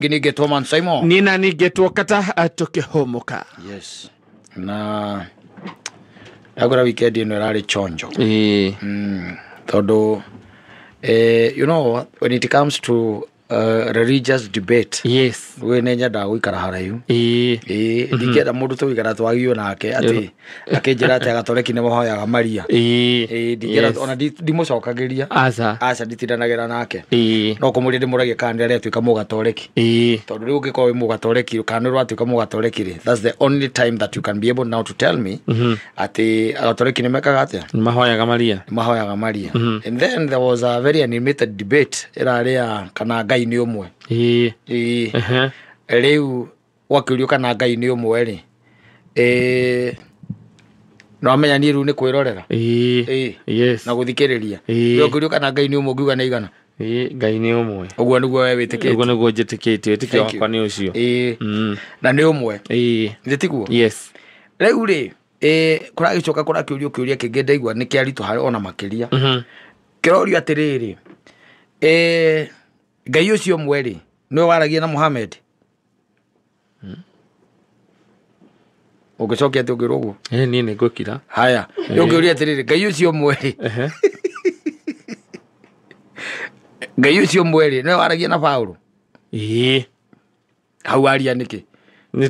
Ginigetwo man Simon. Nina nigetwo kata atukihomoka. Yes. Na agora weekend ino rari chonjo. Todo you know, when it comes to religious debate. Yes. We nenya da guikara haraihu. Ndikenda mundu tu wikara twagio nake ati akinjira ati agatoreki ne mohoyaga Maria. Ndikenda ona ndimucokagiria. Aca nditindanagira nake. No kumuri ndimuragie kandi ari atuika mugatoreki. Tondu riu ngikoo mugatoreki kandi ru atuika mugatoreki ri. That's the only time that you can be able now to tell me ati agatoreki ne mekaga atia. Mahoyaga Maria. Mahoyaga Maria. And then there was a very animated debate iraria kana Ngai ni umwe. Riu wakirio kana Ngai ni umwe ri. No amenya ni riu ni kwirorera. Yes. Na guthikiriria. Wakirio kana Ngai ni umwe ngiuga na igana. Ngai ni umwe. Uguo niguo we witikite. Uguo niguo njitikite. Witikio wakwa ni ucio. Na ni umwe. Nditiguo. Yes. Riu ri kuragicoka kurakiurio kiuria kingi ndaigua ni kiarito hari ona makiria. Kirorio atiriri. Ngai ucio mweri no waragia na Muhammad. Ugicokia ati ugirugo. Ni ngukira. Haya. Ugiuria atiriri Ngai ucio mweri. Ngai ucio mweri no waragia na Paulo. Hau aria niki. Ni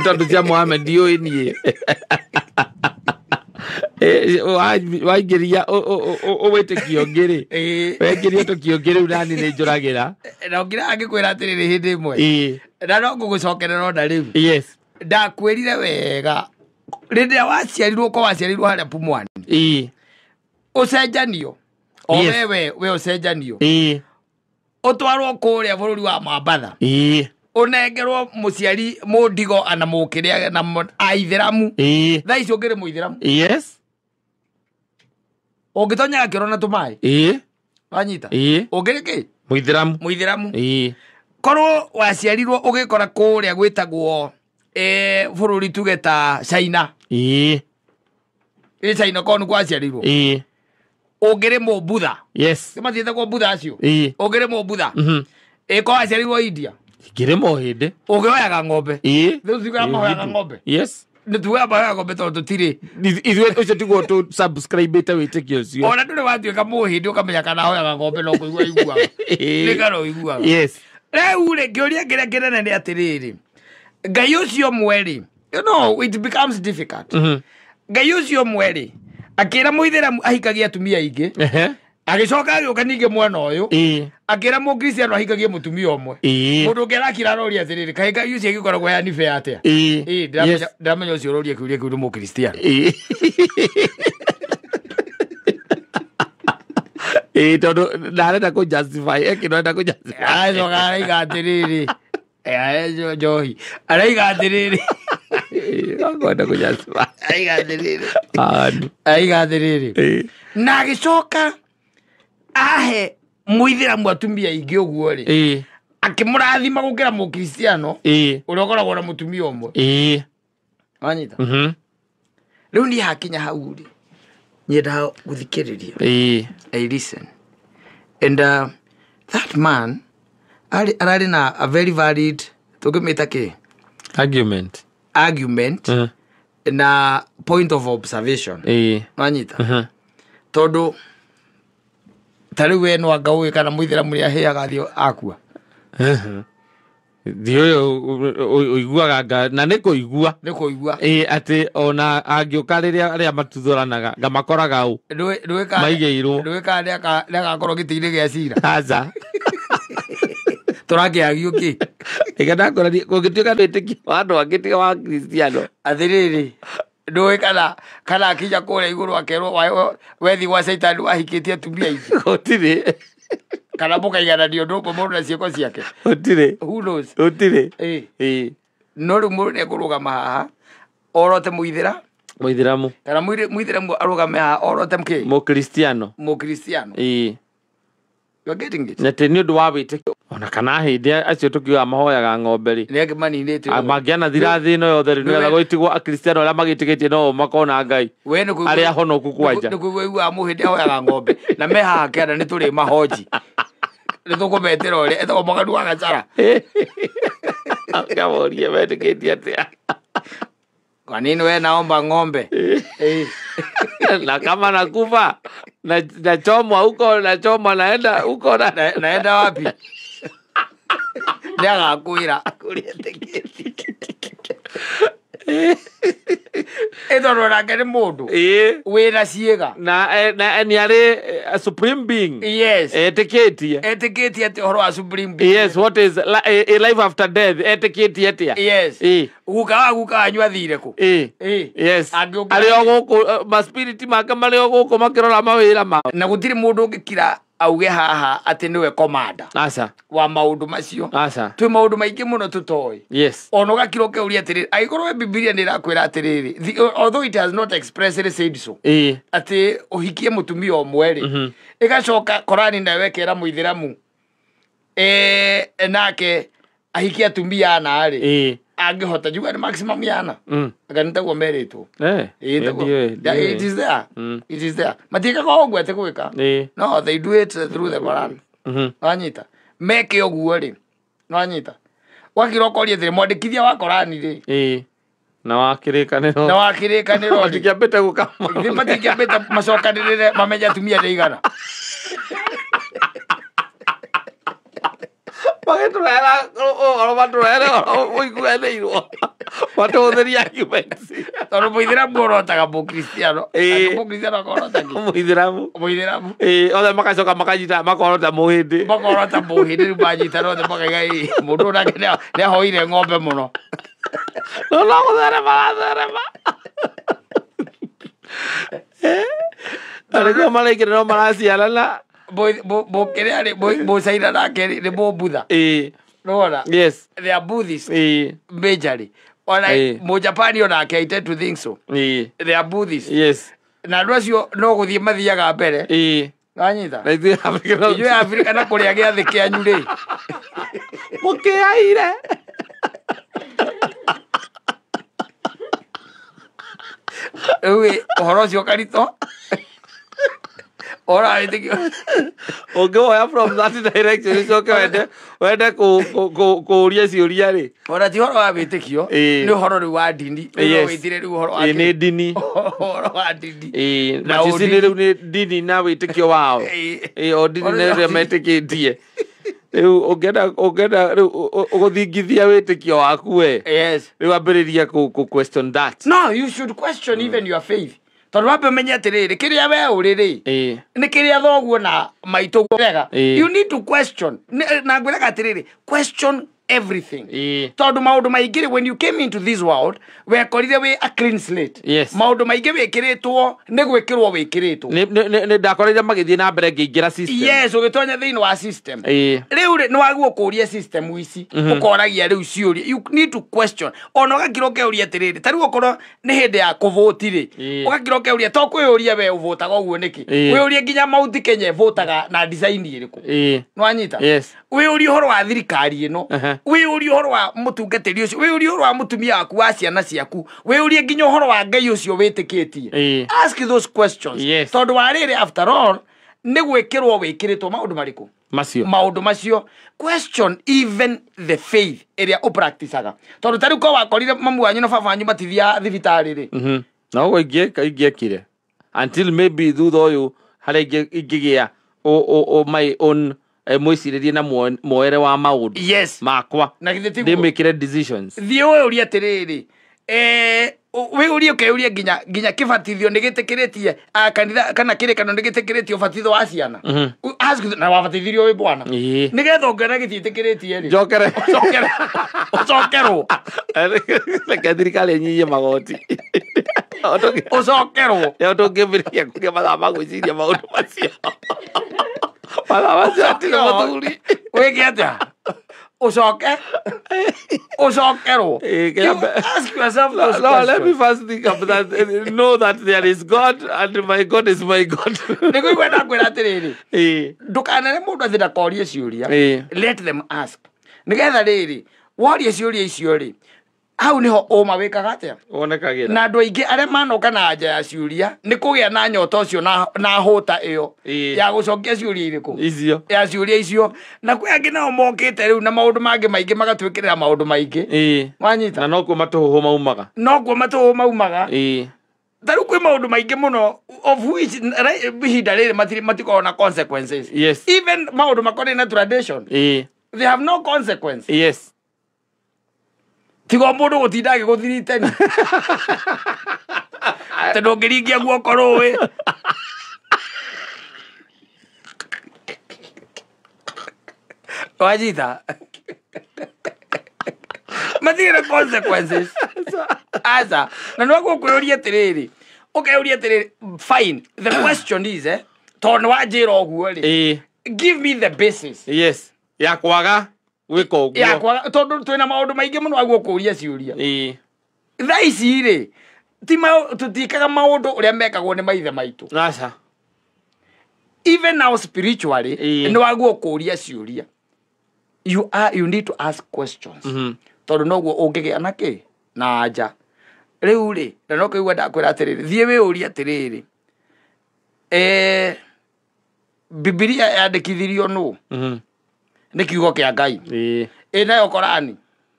tondu cia Muhammad dio nie. Waigeria owetekio ngiri wegeria tokio ngiri unani ni njuragira na ngira angikwira atiriri hindi imwe na no ngugucokerera onda riu. Yes, ndakwirire wega rindia waciarirwo ko waciarirwo haria Pumwani ucenjanio o we ucenjanio utwarwo kuria bururi wa Mambatha unengerwo muciari mundigo ana mukiria na aitheramu thaici ungire muitheramu. Yes, ungitonya kirona tumai wanyita ungire ki muitheramu korwo waciarirwo ugikora kuria gwitagwo bururi tugeta China China konu kwaciarirwo ungire Mubudha. Yes, kimathiete kwa Budha acio ungire Mubudha ko waciarirwo India Giremo hede. Ogeoyaga ng'ombe. Thuthika mahoyaga ng'ombe. Yes. Nituwa mahoyaga ng'ombe tondu tiri. Ithuĩ ucio tiguo tu subscribe ta witikio ucio. Ona nduri watuika muhindi ukamenya kana hoyaga ng'ombe no kuigua iguaga. Ni karo iguaga. Yes. Riu ri ngĩũria kĩrĩa kĩnene nĩ atĩrĩrĩ. Ngai ũcio mweri. You know, it becomes difficult. Ngai ũcio mweri. Akĩra Mũithĩramu ahikagia atumia aingĩ. Agicoka agĩũka ningĩ mwena ũyũ akĩra Mũkristiano ahikagie mũtumia ũmwe. Mũndũ ũngĩ arakira aroria atĩrĩrĩ kaĩ Ngai ũcio agĩkoragwo ya nibe atia. Ndamenya ũcio ũroria kĩũria kĩu nĩ Mũkristiano. Tondu ndarenda kũ justify ĩkĩnenda kũ justify. Acoka araiga atĩrĩrĩ Njohi araiga atĩrĩrĩ ngwenda kũ justify. Araiga atĩrĩrĩ na agĩcoka ahe Mũithĩramu atumia aingĩ ũguo ri akĩmũrathima gũkĩra Mũkristiano ũrĩa ũkoragwo na mũtumia ũmwe. Wanyita rĩu niĩ hakinya hau ri nyenda gũthikĩrĩria. I listen and that man ararĩ na a very valid tũngĩmĩta kĩ argument na point of observation. Wanyita tondu tariu we no anga uwe kana Mũithĩramu ni aheaga thio akua. Thio uiguaga na nĩ kũigua ati ona angĩũka rĩrĩa matuthoranaga ngamakoraga u maigĩirwo ndwĩka ndagakorwo gĩtĩ-inĩ gĩa cira. Aca tũrakĩagio kĩ ĩganakorania kũngĩtuĩka ndwĩtĩkia wa andũ angĩ tiga wa Kristiano atĩrĩrĩ ndũĩ kana akija kũrĩa igũrũ akerwo wethi gwa Saitani wahikĩtie atumia aingĩ gũtirĩ kana mũkaigananio ndũkũ mũndũ na ciĩko ciake gũtirĩ. Who knows? Gũtirĩ. No rĩu mũndũ nĩekũrũgama haha orote Mũithĩramu kana Mũithĩramu arũgame haha orote mkĩ Mũkristiano. You're getting it. Na teni ndu wa wĩtĩkio ona kana hĩndĩ acio tũkiuga mahoyaga ng'ombe ri nĩake maninĩte mangĩana thirathi ĩno yothe ri nĩgetha gũitigwo Akristiano arĩa magĩtĩkĩtie no makona Ngai arĩa honoku kwanja. Nĩkũigua mũhĩndĩ ahoyaga ng'ombe na me haha kĩanda nĩ tũrĩ mahoji nä tå kå metä ra å rä a etagwo Mũganu wa Gacara Kamorie metĩkĩtie atĩa kwa nini we naomba ng'ombe na kama nakufa nachomwa huko nachomwa naenda huko naenda wapi nĩagakwĩra kũrĩa tikiti ĩtondũ nake nĩ mũndũ wĩna ciĩga na nĩ arĩ a supreme being yes etĩkĩtie atĩ ũhoro wa supreme being yes what is a life after death etĩkĩtie atĩa yes guka anyua thire kũ yes arĩ o gũkũ maspiriti make marĩ o gũkũ makĩrora mawĩra mao na gũtirĩ mũndũ ũngĩkira auge haha atĩ nĩwe komanda wa maũndũ macio twĩ maũndũ maingĩ mũno tũtoĩ yes ona ũgakira ũkeuria atĩrĩrĩ angĩkorwo we Bibilia nĩ ĩrakwĩra atĩrĩrĩ although it has not expressly said so atĩ ũhikie mũtumia ũmwe rĩ ĩgacoka Korani nayo ĩkera Mũithĩramu nake ahikie atumia ana rĩ angĩhota njuga nĩ maximum yana anga nĩtaguo merĩtwo it is there matiĩkaga ũguo atĩ gwĩka no they do it through the Quran wanyita meke ũguo rĩ wanyita wakira ũkoria thĩrĩ mwandĩkithia wa Korani rĩ na wa kĩrĩkanĩro ndikĩambĩte gũkama matikĩambĩte macokanĩrĩre mamenye atumia nĩ igana magĩtũrehera ũhoro matũrehere ũiguanĩirwo matũhũthĩria arguments tondũ Mũithĩramu orotaga Mũkristiano Mũkristiano akorota Mũithĩramu othe magacoka makanyita makorota mũhĩndĩ rĩu manyitana othe makaiga mũndũ nake nĩ ahoire ng'ombe mũno no gũtherema arĩkuo maraingĩra no maraciarana Mũcaina nake nĩ Mũbutha nona yes they are Buddhists majorly ona Mũjapani onake I tend to think so they are Buddhists yes na andũ acio no gũthiĩ mathiaga mbere wanyita ithuĩ Afrika na kũrĩa gĩathĩ kĩanyu rĩ mũkĩaire rĩu ũhoro ũcio ũkaritũ ũngĩwoya from that direction icoke wende kũũria ciũria rĩ ona ti ũhoro wa wĩtĩkio nĩ ũhoro rĩu wa ndini wĩtire rĩu ũhoro wa nĩ ndini ũhoro wa ndini na ici rĩu nĩ ndini na wĩtĩkio wao o ndini nĩ ũrĩa metĩkĩtie rĩu ũngĩenda rĩu ũgũthingithia wĩtĩkio waku we rĩu ambĩrĩria question that no you should question even your faith tondũ wambe ũmenye atĩrĩrĩ kĩrĩa we ũrĩ rĩ nĩ kĩrĩa thoguo na maitũ wega you need to question na ngwĩraga atĩrĩrĩ question everything tondũ maũndũ maingĩ when you came into this world wekorire wĩ a clean slate maũndũ maingĩ wĩkĩrĩtwo nĩ gwĩkĩrwo wĩkĩrĩtwo nĩ ndakorire magĩthiĩ na mbere ngĩingĩra system yes ũgĩtonya thĩinĩ wa system rĩu nĩ wagwo kũũria system ici ũkoragia rĩu ciũria you need to question ona ũgakira ũkeuria atĩrĩrĩ ta rĩu okorwo nĩ hĩndĩ ya kũvoti rĩ ũgakira ũkeuria to kwĩyũria we ũvotaga ũguo nĩkĩ wĩyũrie nginya Mount Kenya ĩvotaga na design ĩrĩkũ nĩwanyita wĩyũrie ũhoro wa thirikari ĩno wĩyũrie ũhoro wa mũtungatĩri ũcio wĩyũrie ũhoro wa mũtumia waku wa ciana ciaku wĩyũrie nginya ũhoro wa Ngai ũcio wĩtĩkĩtie ask those questions tondũ wa rĩrĩ after all nĩ gwĩkĩrwo wĩkĩrĩtwo maũndũ marĩkũ maũndũ macio question even the faith ĩrĩa ũpracticaga tondũ ta rĩu ko wakorire mamu wanyu na baba wanyu matithia thibitarĩ rĩ na ũguo ingĩekire until maybe thutha ũyũ harĩa ingĩgĩa my own mwĩcirĩrie na moere wa maũndũ makwa ndĩmĩkĩre decisions thiĩ ũyũrie atĩrĩrĩ wĩyũrie ũkeyũrie nginya kĩbatithio nĩ gĩtĩkĩrĩtie kanitha kana kĩrĩkanĩro nĩ gĩtĩkĩrĩtie ũbatitho wa ciana na wabatithirio wĩ bwana nĩgetha ũngĩona gĩtiĩtĩkĩrĩtie rĩ ũcokerwo reke thirikari ĩnyihie magoti ũcokerwo rĩo tũngĩambĩrĩria kũgĩa mathaa ma gwĩciria maũndũ macio mathaa macio atirĩ mũthuri wĩke atĩa ucokerwo ask yourself those questions. Let me first think of that know that there is God and my God is my God nĩguo kwenda kwĩra atĩrĩrĩ ndũkanere mũndũ atĩ ndakorie ciũria let them ask nĩgetha rĩrĩ woria ciũria icio rĩ au niho oma wikaga atia onekagira na andu aingi aria manoka na anja ya ciuria ni kugia na nyota ucio na hota iyo ya gucokia ciuria iriku icio ya ciuria icio na kwi angi nao mokite riu na maundu mangi maingi magatwikirira maundu maingi wanyita na no kuo matuhu maumaga taru kwi maundu maingi muno of which bihinda riri matiko na consequences even maundu makoni na tradition they have no consequence tigo mundu gutinda agiguthiritani tendo ngiringia guoko ruwi wajita matire consequences asa na no gukuyuria tiriri ukeyuria tiriri fine the question is ton wajira oguo ri give me the basis ya kwaga wika oguo ya kwaga tondu twina maundu maingi muno aguo kuria ciuria thaici ri tutikaga maundu uria mekagwo ni maithe maitu asa even now spiritually no aguo kuria ciuria you need to ask questions tondu noguo ungigia naki na anja riu ri na no kuigua ndakwira atiriri thie wi uria atiriri Biblia yandikithirio nu ni kiugo kia Ngai nayo Korani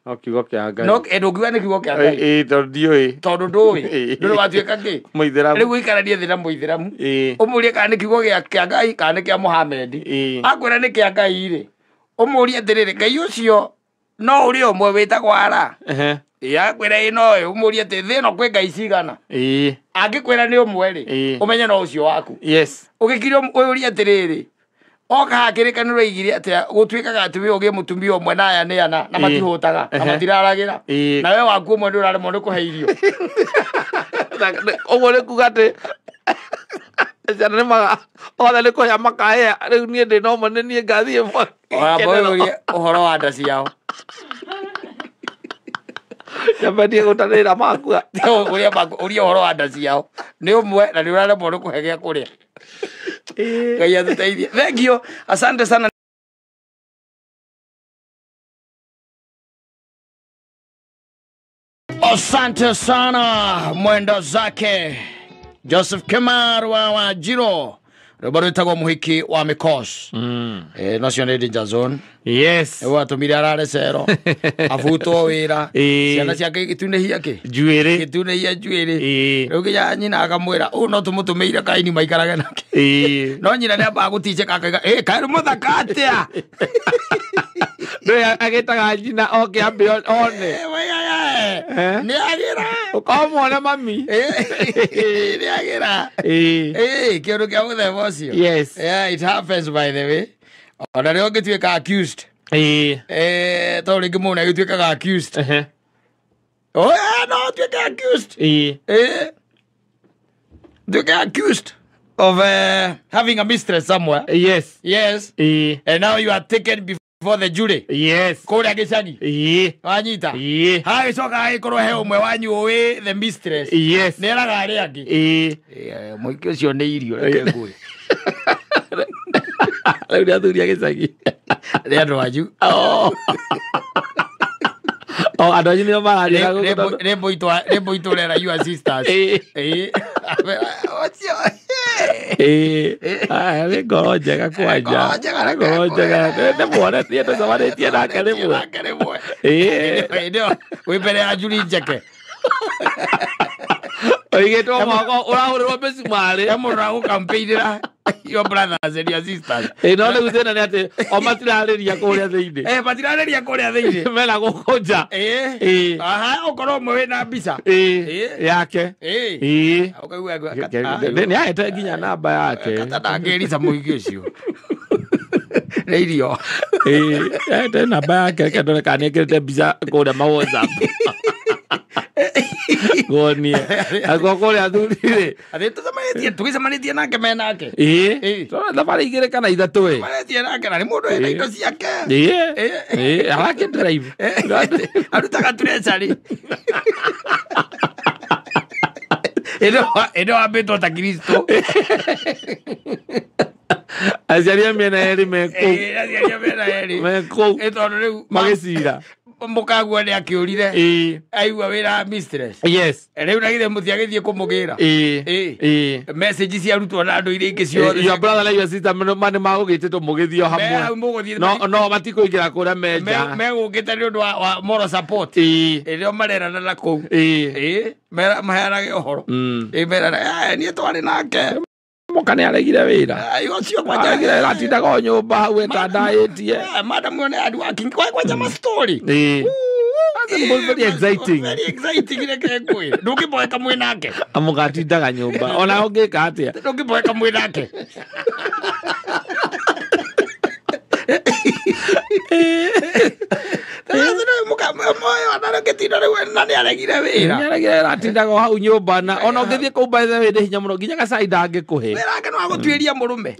no kiugo kia Ngai no ndungiwa ni kiugo kia Ngai tondu nduri watuika ki muithiramu riu ikarania thina muithiramu umurie kana ni kiugo kia Ngai kana ni kia Muhammad akwira ni kia Ngai ri umurie atiriri Ngai ucio no uri omwe witagwo ara akwira ino umurie ati thino kwi Ngai cigana angikwira ni umwe ri umenye no ucio waku ugikirio uria atiriri oka hakirikaniro igiri ati gutwikaga ati wi ugie mutumia omwe na aya ni ana na matihutaga na matiraragira na we waku omwe ndurare mo kuheirio ogore kugate jana maga oda le ko ya makae riu nie ndi no mone nie ngathie mo boyo uhoro wa ndaci yao yabadie gutanira makua uria uhoro wa ndaci yao ni umwe na ni urare mo kuhegea kuria Ngai atuteithie. Thank you. Asante sana. Asante sana mwendo zake Joseph Kemaru wa Wajiro Roberto itago muhiki wa Mikos National Danger Zone watumire arare cero afuto wira ciana ciake gitunehia ki njuiri gitunehia njuiri riu ginya nyina akamwira no tumutumeire kaini maikarage nake no nyina ni amba gutice kaka kai muthaka atia no agetaga nyina oke ambe one ni agira ukamwona mami ni agira kiundu kia muthemba ucio it happens by the way ona rĩo ngĩtuĩka accused tondũ rĩngĩ mũndũ agĩtuĩkaga accused no tuĩke accused tuĩke accused of having a mistress somewhere and now you are taken before the jury kũrĩa gĩcagi wanyita hagĩcoka hagĩkorwo he ũmwe wanyu ũĩ the mistress nĩ eraga arĩa angĩ mũingĩ ũcio nĩ irio reke ngũĩ Lalu dia tu dia kisah dia ada waju. Ada je ni apa? Dia itu lera you sisters. Ini goroja aku aja. Goroja kan. Dia buat dia tu sama dia nak kene buat. We better ajuli jake. Oye, tu orang besi mari. Kamu orang campaign lah. Your brothers and your sisters. No le gusta nada te. O matirare dia Korea deide. Matirare dia Korea deide. Me la goja. Aha, o koro mwe na bisa. Yake. Okay, we go. Ni aita ginya namba yake. Kata ngeri sa muigi ucio. Radio. Aita namba yake kadole kanekete bisa koda ma WhatsApp. Gonia. Ako kole adulire. Adeto samanitia, tukisamanitia nake menake. So la pare igere kana idatu e. Samanitia nake na mudo ina ikosi yake. Alake drive. Arutaka turesari. Edo abeto ta Kristo. Azaria mena eri meko. Azaria mena eri. Meko. Eto no magesira. mukaguo ni akiurire aigua wira mistress yes riu nagire mutiagithie kumugira message cia rutwo na andu ire ingi ciothe your brother like your sister mani magugititwo mugithio hamwe no matikuingira kuria menja megugite ni undu wa moral support irio marerana na kou maheanage uhoro merana ni twari nake mukane aregire wira ucio kwajagire atindaga nyumba hau etandaitie madam one adi working kwa jama story very exciting ile kengwe ndukiboeka mwinake amugatindaga nyumba ona ungika atia ndukiboeka mwinake moyo anaragetindo riu nani aregire wira atindaga hau nyumba na ona ungithie kuu by the way ndi hinya muno nginya gacai ndangikuhe wira no agutwiria murume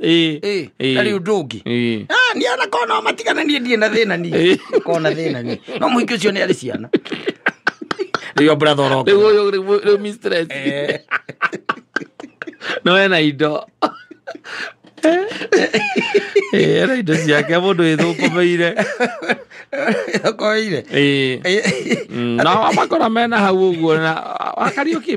riu ndungi ni ana kona matigana ni ndie na thina ni kona thina ni no muhiki ucio ni ari ciana riu brother rock riu mistress no ena indo era indo ciake mundu ithukumeire koire na amakora mena hau uguo na akariuki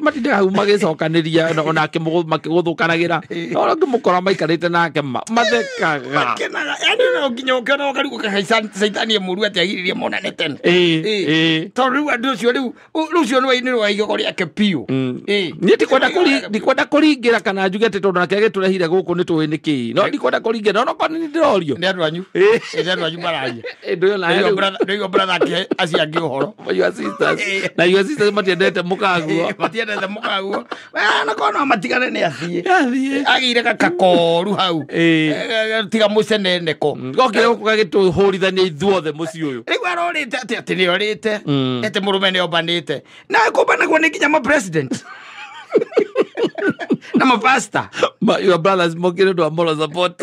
matindaga hau magicokanĩria onake makigũthũkanagira no ngimukora maikarĩte nake mathekaga yani no nginya ũkĩona ũkarigu caitani mũru atiagiririe monane tene tondũ rĩu andũ ũcio rĩu ũcio nĩ wainĩ wa igego rĩake piũ niĩ ndikwenda kũringĩra kana njuge atĩ tondũ nake agĩtũrehire gũkũ nĩ tũĩ nĩkĩ no ndikwenda kũringĩra ona korwo nĩ ndĩrorio nĩ andũ anyu mararia ndio brother aciangi uhoro na your sisters matiendete mukaguo na kono matigane ni athie agire gakakoru hau tiga muceneneko ngokire gukagituhurithania ithuothe muci uyu riu arorite ati ni orite ete murume ni obanite na kubanagwo ni nginya ma president na ma pastor your brothers mokire ndo moral support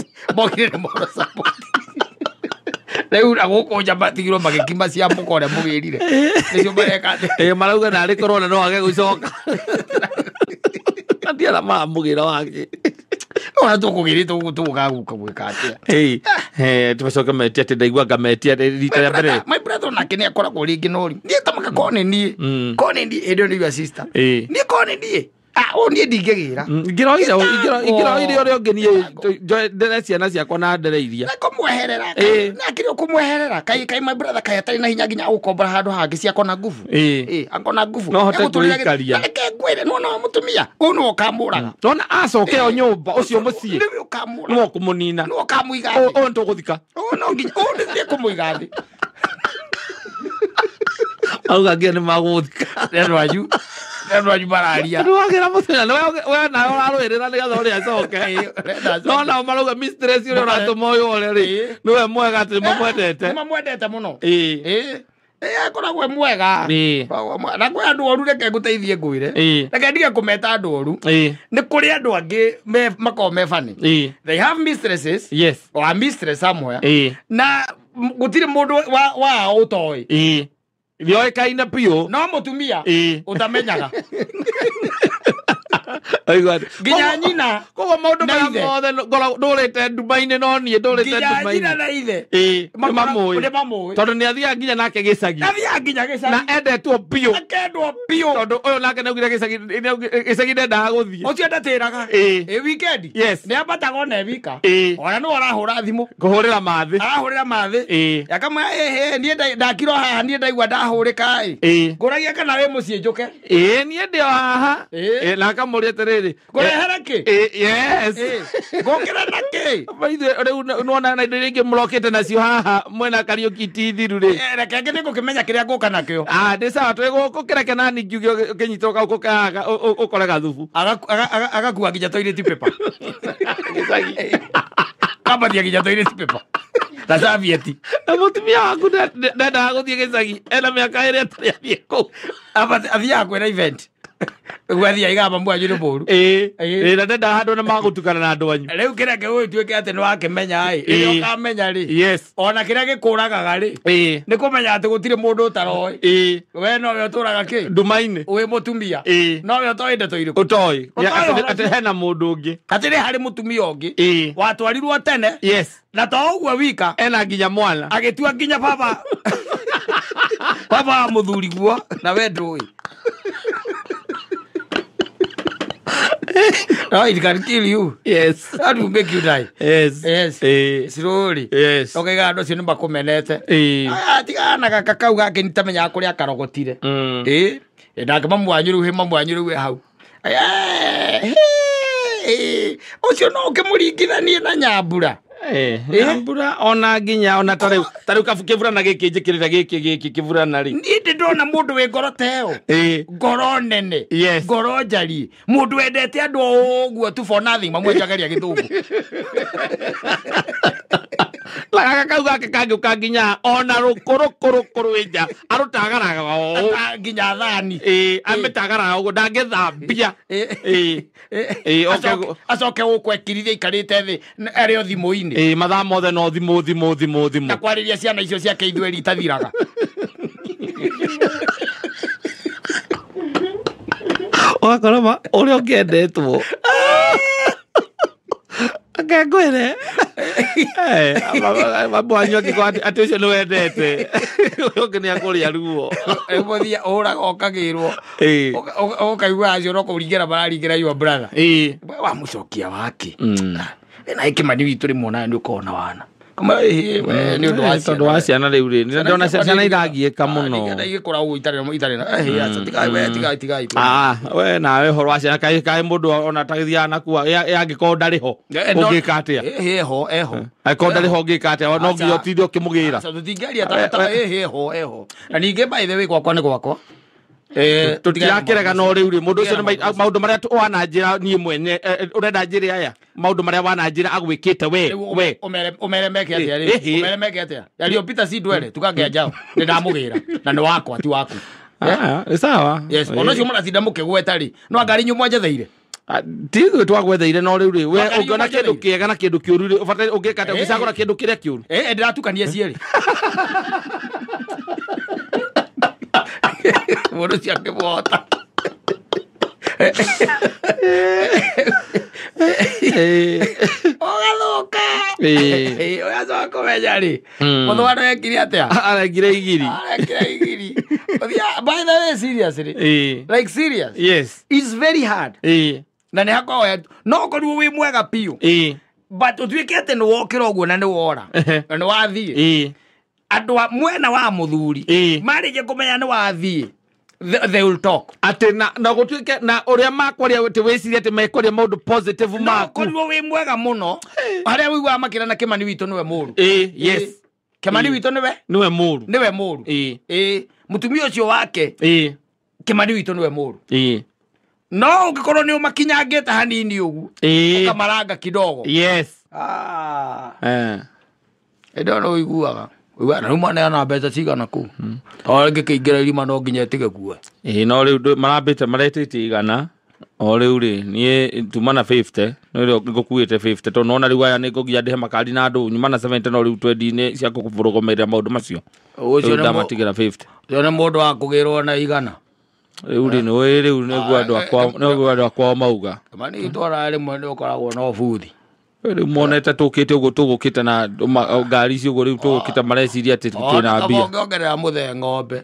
Riu agoko jamba tigiro magikima cia mukore mugirire nicio mareka marauga na ari korona no age gucoka ndiara mugira wake ona tukugirite tugaguka gwika atia tumecoka metia ati ndaigua ngametia rita ya mbere my brother nake ni akoragwo ringi nori ni tamaka kone ni ndio ni your sister ni kone ni ni ndingegira ngiroire ore ongenie ndere ciana ciakwa na ndereiria na kumweherera na kiri kumweherera kai my brother kai atari na hinya nginya ukombora handu hangi ciakwa na nguvu akona nguvu no hote kurikaria nake ngwire no mutumia uno ukamuraga nona acoke o nyumba ucio mucii no kumunina no kamuiga o ntuguthika no nginya ndithie kumuiga thi auga ngene maguthika ndio anyu mararia ruagira muthenya we na urarwirira nigatha uri acoke no na marauga mistress uri uratuma uyu ore ri niwe mwega ati mamwendete muno akoragwo mwega na kwe andu oru reke nguteithie ngwire reke ndige kumeta andu oru ni kuri andu angi makoo mefani they have mistresses yes or a mistress somewhere na gutire mundu wa utoi Vyoekaina pio no mutumia utamenyaga ginya nyina kogo maundu mothe ndurite ndumaine no nie ndurite ndumaine ginya na ithe mamui tondu ni athia nginya nake gicagi na endetwo pio tondu uyu nake naugire gicagi ndendaga guthie ucio ndatiraga weekend ni ambataga ona evika ona no arahura thimu kuhurira mathi yakama nie ndakiro haha nie ndaigua ndahurika nguragia kana we mucie njuke nie ndio haha na kamuria terere ngurehera ki yes ngokira naki baithe riu nona na indo ingi murokete nacio haha mwena Kariuki tithiru ri reke ngi nikukimenya kiria nguka nakio ndi sawa twigukireke nani ngiuge ukinyita ukaga ukorega thubu agakua nginya toilet paper kabadia nginya toilet paper ta savieti mutumia waku ndendaga guthie gicagi ena miaka iri atari athie kuu athia kwena event Gwathi aiga mwanyu ni moru. Na ndenda handu na magutukana na andu anyu. Riu kira ke gwituike ati ni wakimenya ri. Ukamenya ri. Yes. Ona kira gikuragaga ri. Ni kumenya ati gutire mundu utaroi. We no we uturaga ki? Ndumaini. We mutumia. No we utoi ndeto iriku. Utoi. Ati hena mundu ungi. Ati ri hari mutumia ungi. Watwarirwo tene. Yes. Na to uguo wika. Ena nginya mwana. Agitua nginya baba. Baba muthuri guo na we ndui. No, it can kill you. Yes. That will make you die. Yes. Yes. Slowly. Yes. Okay, gado cio nimakumenete. Tigana gakakau gake nitamenya kuria karogotire. Ndake mamwanyu riu he mamwanyu riu hau. Ucio no ukimuringithanie na Nyambura. Nyambura ona nginya ona tariu kivurana giki njikirira giki kivurana ri. Ndi ndona mundu we ngoro teo. Ngoro nene. Ngoro njari. Mundu wendete andu oguo tu for nothing mamwenjagaria githungu. Laga kau gake kangiuka nginya ona rukuru inja arutagaraga o nginya thani. Ametagaraga uguo ndangithambia. Acoke gukwekirithia ikarite thi ario thimu-ini. Mathaa mothe no thimu. Na kwariria ciana icio ciake ithweri itathiraga. Okoroma uria ungiendetwo. Akagwire. Mabwanyu akiko ati ucio niwendete. Ucio ni akuria ruo. Muthia uraga okagirwo. Okaigua acio no kuringira bararingira your brother. Wa mucokia wake. Na ikimani witu ri mona ni ukona wana. Kama ni undu wa ciana riu ri. Ndona ciana iragieka muno. Nda igikora ugu itare na acha tigai. We na we horo wa ciana kai mundu ona tagithia nakuwa yangiko ndariho. Ungika atia? Eho. Ko ndariho ungika atia? No ngiyo tithio kimugira. Acha tutingaria ta eho. Na ninge by the way gwakwa ni gwakwa. Tutirakiraga no riu ri mundu ucio maundu maria wana njira nie mwene urenda njira aya maundu maria wana njira agwikite we umeremeke atia ri umeremeke atia yari Peter Sidwele tukagea jao ni ndamugira na ni wakwa ti waku sawa. Yes ono cio mara sinda mukigweta ri no ngari nyu mwajetheire tigo twagwetheire no riu ri we ungiona kindu kiega na kindu kiuru ri ubata ungikata ugicagura kindu kiria kiuru ndiratukania cieri Mundu ciake bota. Ogaluka. Oya zo kumenya ri. Mundu wano ekiri atia? Aregire igiri. By the way, seriously. Like serious. Yes. It's very hard. Na ni hako no koru wi mwega piu. But utwikete no wokira oguo na ni wora. Na ni wathie. Andu mwena wa muthuri marije kumenya ni wathie they will talk ati na gutwike na uria makwaria ti wiciria ati mekwaria maundu positive maku no wi mwega muno haria wigwa makira na Kimani witu niwe muru yes Kimani witu niwe muru mutumia ucio wake Kimani witu niwe muru no ungikorwo ni umakinyangite hanini ugu ukamaranga kidogo yes ndo no iguaga na mwana yana mbeca cigana ku o ngikeingira irima no nginya tige kuwa no riu marambite maretete igana o riu ri nie tumana 50 no riu ngikuite 50 to no na riu aya ni ngogia ndihe makari na andu nyuma na 70 no riu 20 ni cia kuvurugomeria maundu macio ucio na matigira 50 yo na mundu wa kugirwo na igana riu ri no riu ni gwa akwa mauga mani itwara rimwe ni ukoragwo no buthi riu monete tukite uguo tugukite na ngari icio uguo riu tugukite mareciria ati twina mbia ongerera muthe ng'ombe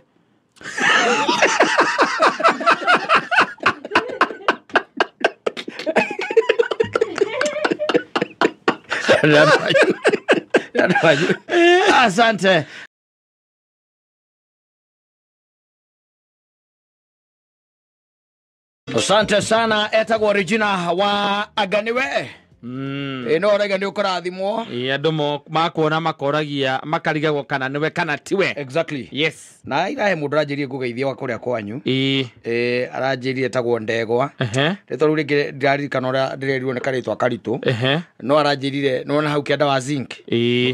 asante asante sana etagwo Regina wa Aganiwe no rega ni ukarathimwo andu makuona makoragia makarigagwo kana niwe kana tiwe. Exactly. Yes. Na irahe mundu aranjirie kugeithia wa kuria kwanyu aranjirie tagwo Ndegwa ritu ringi ndirarikana uria ndirerirwo ni karitwa karitu no aranjirire nona hau kianda wa zinc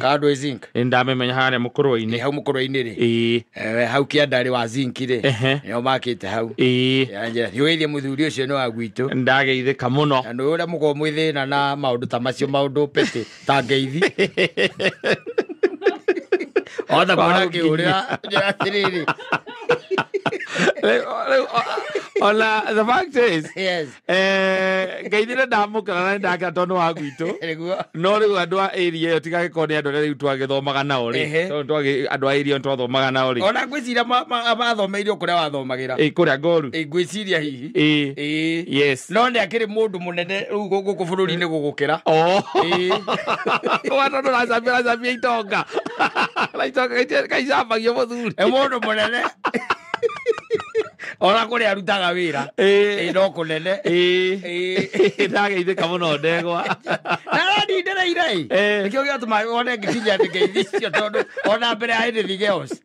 kandu zinc ndamemenya haria mukuru-ini hau mukuru-ini ri hau kianda ri wa zinc ri nio makite hau yanjira thiuithie muthuri ucio ni wa gwitu ndageithika muno andu uria mugo mwithina na maundu ta macio maundu pete ta ngeithi Oda kwa kiuria atiriri. Ola, the fact is, yes. Gaithire ndamukana na ndaka tono wa gwitu. No riu andu a area tigage kone andu riu twagithomaga nao ri. Twagi andu a area twathomaga nao ri. Ona gwiciria mathomeire kuria wathomagira. Kuria Ngoru. Gwiciria hihi. Yes. No ni akiri mundu munene riu guku bururi-ini gugukira. Watu ndo razabia itonga. Laitoka kaicambagia muthuri. Mundu munene. Ora kuri arutaga wira no kunene ndageithika muno Ndegwa na ndindereire nikio giatuma one ngikinya ngeithicio tondu ona mbere ya hindi thigeos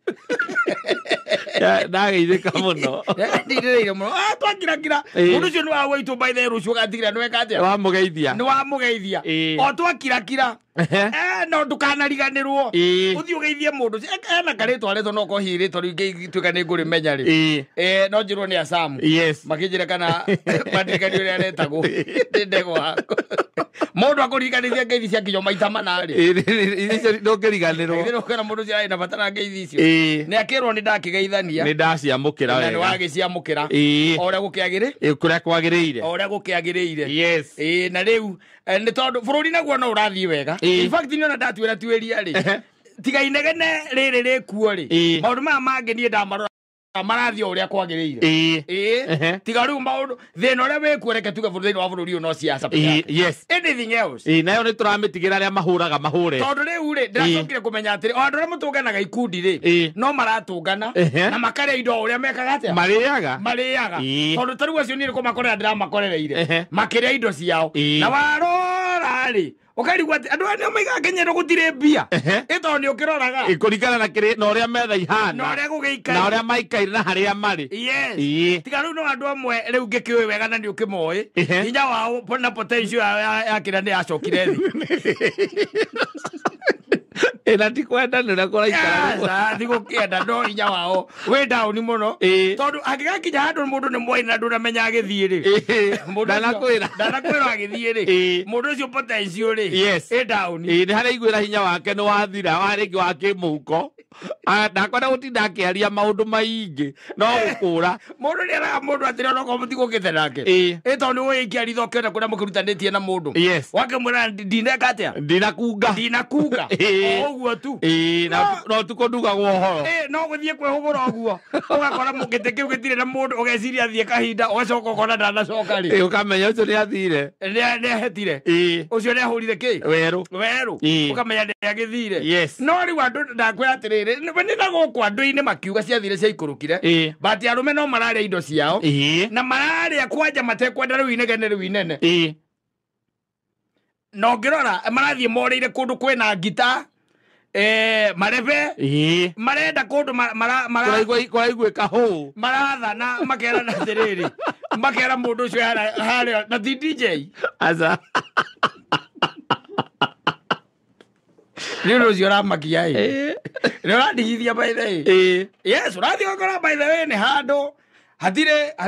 ndageithika muno ndindereire muno twakirakira mundu ucio ni wa waitu by the rucio gatigira ni wekatia ni wa mugeithia o twakirakira no ndukanariganirwo uthi ugeithie mundu ena karitwa reto no ko hiritwo ringituika ni nguri menya ri no njirwo ni Asamu makinjire kana madirikani uria aretagwo Ndegwa mundu akuriganithia ngeithi cia kinyo maita mana ri icio ndungiriganirwo kana mundu cia ina batara ngeithi icio ni akirwo ni ndakigeithania ni ndaciamukira wega ni wagiciamukira oria gukiagiriire yes na riu ni tondu bururi naguo no urathie wega in fact ni ona ndatwira tueria ri tiga inegene riri rikuo ri maundu maya mangi nie ndamarora marathi uria kwagiriire tiga riu maundu thina uria wikuoreke tuge bururi wa bururi no siasa yes anything else nayo ni turamitigira aria mahuraga mahure tondu riu ri ndiracokire kumenya atiri o andu aria mutunganaga ikundi ri no maratungana na makaria indo uria mekaga atia mariaga tondu tariu acio ni kumakorera ndiramakorereire makiria indo ciao na warora ri ukarigwa ati andu ania maiga Kenya gutire mbia ito ni ukiroraga ikurikana na kire no ria metha ihana no ria gugeikara na ria maikaire na haria mari yes tiga riu no andu amwe riu ngikiwe wega na ni ukimoi hinya wao na potential ya kira ni acokire thi ena tikwenda nira kuraikara thigo kienda no hinya wao we down muno tondu angigakinya handu mundu ni mwoi na ndu menya agithie ri ndanakwira agithie ri mundu ucio potential ri down ni haria igwira hinya wake ni wathira waringi wa kimuhuko ndakwenda gutinda akiaria maundu maingi no gukura mundu ni araga mundu atiri no ko mutigo kithenake tondu we ikiaritho kiona kuria mukirutanitie na mundu wakimwira ndineka atia ndinakuga oguo tu no tukonduga guohoro no guthie kwihugura oguo ugakora mugite kiu gitire na mundu ugeciria thie kahinda ugacoka ukona ndanacoka ri ukamenya ucio ni athire ni ahetire ucio ni ahurire ki weru ukamenya ni agithire no riu andu ndakwira atiriri ni na guku andu-ini makiuga ciathire cia ikurukire bati arume no mararia indo ciao na mararia kwanja matekwenda riu inegene riu inene no ngirora marathie moreire kundu kwina ngita marebe marenda kundu kuraigwe kahu maratha na makera na tiriri makera mundu ucio haria na DJ aza Nilo zio ramakia ni urandigithia by the way yes urathi gukora by the way ni handu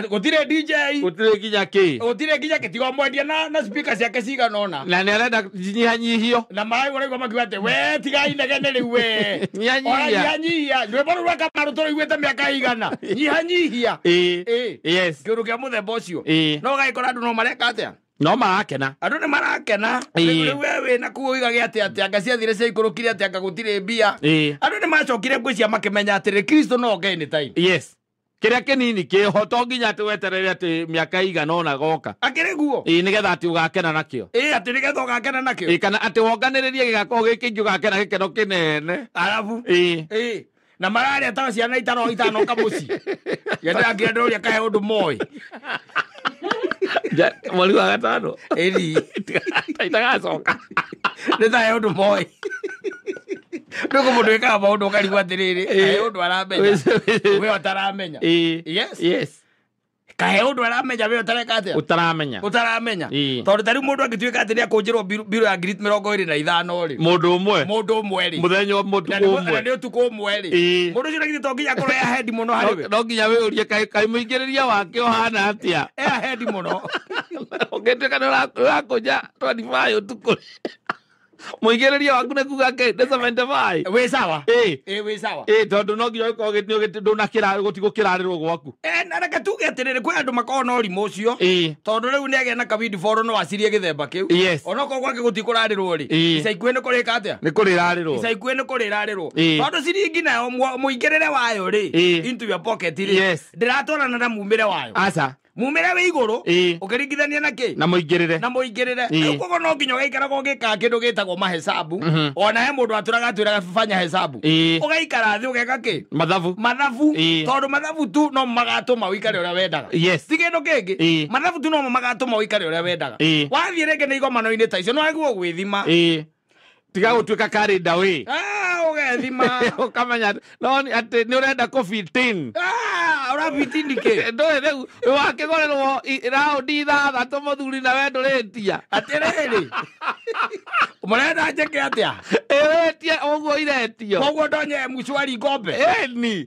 gutire DJ gutire kinya tigo mwendia na speaker ciake ciganona na ni arenda nyihanyihio na mai uraigwa makiuga ati we tiga inegene riu we nyihanyihia ndwe boru raka maruto igwete miaka igana nyihanyihia yes kiuru kia muthemba ucio no gaikora andu no mareka atia no marakena andu ni marakena wewe na kuiga ati anga ciathire cia ikurukire ati anga gutire mbia andu ni macokire ngwiciria makimenya ati Kristo no ngeni time yes kiria kinini kihoto nginya ati weterere ati miaka igana ona goka akire guo nigetha ati ugakena nakio ati nigetha ugakena nakio kana ati wonganiririe gigako giki ugakena gikeno kinene arabu na mararia tawa ciana itano kamuci yenda ngienderia kahe undu moi mweri wa gatano eri itagacoka neta yo ndo boy ndoko mundu eka ba ndo kali watiriri ayo ndo aramenya we utaramenya yes kahe undu aramenya we utareka atia utaramenya tondu tari mundu angituika ati ni akunjirwo biro ya ngiri 25 ri mundu umwe ri muthenya mutuku umwe ni utuku umwe ri mundu ucio ngiti tonginya korwo ya head muno hari we no nginya we urie kai muingiriria wake ohana atia ya head muno ungetuika ni urakunja 25 utuku muingiriria waku ne kuga ke 75 we sawa we sawa tondu no nginya ko gitio nduna kira gutigo kirarirwo gwaku na reka tuge atiriri kwi andu makona urimu ucio tondu riu ni agia na kabidi foro no asirie githemba kiu ona ko gwake gutikurarirwo ri ica ikue ni kurika atia ni kurirarirwo ica ikue ni kurirarirwo tondu ciringi nayo muingirire wayo ri into your pocket ri ndiratwarana na mumire wayo aca mumire we iguru ukiringithania na ki na muingirire ugo no nginya gaikara go gika kindu gitagwo mahesabu ona he mundu aturaga fanya hesabu ugaikara thi ugeka ki mathabu tondu mathabu tu no magatuma uikare uria wendaga ti kindu kingi mathabu tu no magatuma uikare uria wendaga wathie rege ni igomano-ini ta icio no agwo gwithima tiga gutuika kalenda we ugethima ukamenya no ati ni urenda coffee tin urabitindike ndoe rĩu wakĩgorerwo raundi ithathatũ mũthuri na we ndũrĩtia atĩrĩrĩ mũrenda njĩke atĩa wetie ũguo iretio koguo ndonye mshwari ngombe ni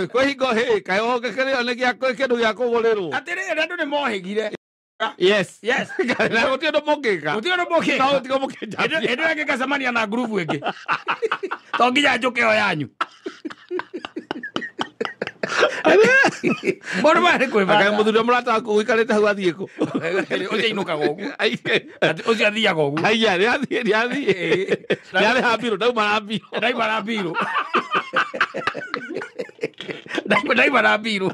kwĩhingo kaĩ ũngĩkĩrĩo nĩ kĩndũ gĩa kũgũrĩrwo atĩrĩrĩ andũ nĩ mohĩgire yes na gũtirĩ ũndũ mũngĩka no ũtigo mũkĩnjambia ĩndũ ĩngĩkacemania na ngurubu ĩngĩ to nginya njũke o yanyu Mbona mari kwĩbanga aka mũthuri mũrataga kũikarĩte hau athiĩ kũ ũcio inukaga ũguo ũcio athiaga ũguo haiya nĩarĩ ha mbirũ ndauma na mbirũ ndaima na mbirũ